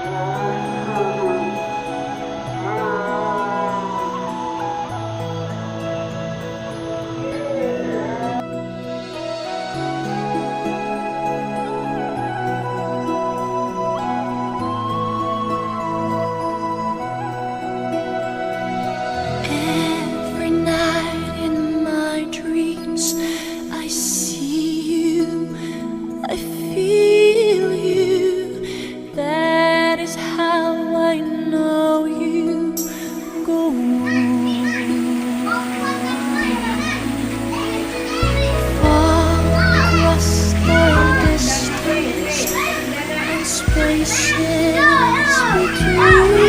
Every night in my dreams, I see you, I feel you. That is how I know you go far across the distance and spaces between.